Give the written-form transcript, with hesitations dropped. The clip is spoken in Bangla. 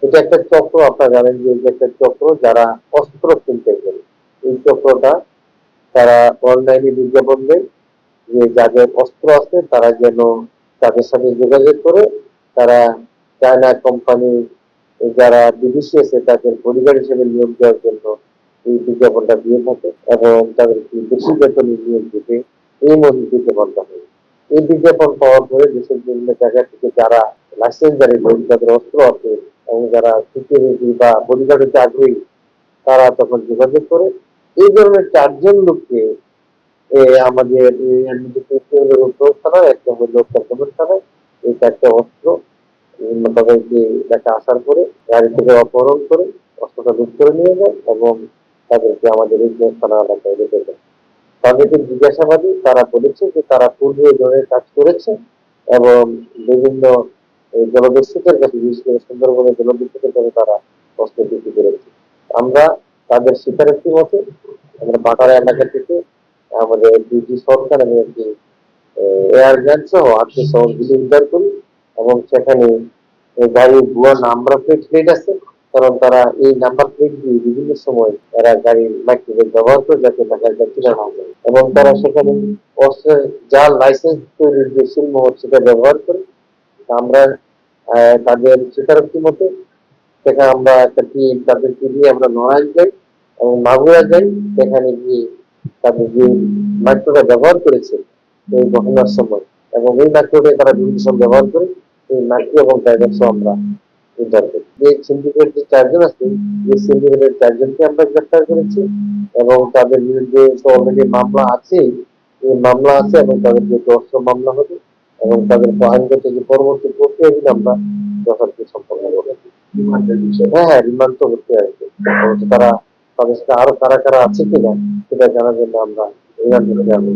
এটা একটা চক্র, আপনারা জানেন যে এটা একটা চক্র যারা অস্ত্র কিনতে গেলে এই চক্রটা তারা অনলাইনে বিজ্ঞাপন দেয় যে যাদের অস্ত্র আছে তারা যেন তাদের সাথে যোগাযোগ করে তারা চায়না কোম্পানি যারা বিদেশি আছে তাদের পরিবার হিসেবে নিয়োগ দেওয়ার জন্য এই বিজ্ঞাপনটা দিয়ে থাকে এবং তাদেরকে বেশি বেতনে নিয়োগ দিতে এই মধ্যে বিজ্ঞাপনটা হয়। এই বিজ্ঞাপন পাওয়ার পরে দেশের বিভিন্ন জায়গা থেকে যারা লাইসেন্সধারী লোক যাদের অস্ত্র আছে এবং যারা সিকিউরিটি বা বডিগার্ড হতে আগ্রহী তারা তখন যোগাযোগ করে এই ধরনের ৪ জন লোককে আমাদের থানায় একটা হলো চট্টগ্রাম থানায় এই ৪টা অস্ত্র তাদেরকে দেখা আসার পরে গাড়ি থেকে অপহরণ করে অস্ত্রটা লুট করে নিয়ে যায় এবং তাদেরকে আমাদের এই থানা এলাকায় রেখে দেয়। তাদেরকে জিজ্ঞাসাবাদে তারা বলেছে যে তারা পূর্বে এই ধরনের কাজ করেছে এবং বিভিন্ন জলদস্যুদের কাছে, বিশেষ করে সুন্দরবনের জলদস্যুদের কাছে তারা অস্ত্র বিক্রি করেছে। আমরা তাদের স্বীকারোক্তি মতে আমরা পাটারা এলাকা থেকে আমাদের ডিজি সরকার এবং একটি এয়ার গান সহ ৮০০ উদ্ধার করি এবং সেখানে গাড়ির ভুয়া নাম্বার প্লেট আছে, কারণ তারা এই নাম্বার প্লেট দিয়ে বিভিন্ন সময় তারা গাড়ির মাইক্রোভেভ ব্যবহার করে যাতে ঢাকার যাত্রীরা না যায় এবং তারা সেখানে অস্ত্রের জাল লাইসেন্স তৈরির যে শিল্প সেটা ব্যবহার করে। আমরা তাদের স্বীকারোক্তি মতে সেখানে আমরা একটা টিম তাদেরকে দিয়ে আমরা নড়াইল যাই এবং মাগুরা যাই, সেখানে গিয়ে তাদের যে মাইক্রোটা ব্যবহার করেছে এই ঘটনার সময় এবং এই মাইক্রোটা তারা বিভিন্ন সময় ব্যবহার করে এই মাইক্রো এবং ড্রাইভার সহ আমরা উদ্ধার করি। যে সিন্ডিকেট যে ৪ জন আছে এই সিন্ডিকেটের ৪ জনকে আমরা গ্রেফতার করেছি এবং তাদের বিরুদ্ধে তো অলরেডি মামলা আছে, এই মামলা আছে এবং তাদের বিরুদ্ধে অস্ত্র মামলা হবে এবং তাদের আইনগত যে পরবর্তী প্রক্রিয়াগুলো আমরা যথার্থ সম্পন্ন করবো। হ্যাঁ, হ্যাঁ, রিমান্ড তো হতে আসবে। তারা তাদের সাথে আরো কারা কারা আছে কিনা সেটা জানার জন্য আমরা রিমান্ড নিতে যাবো।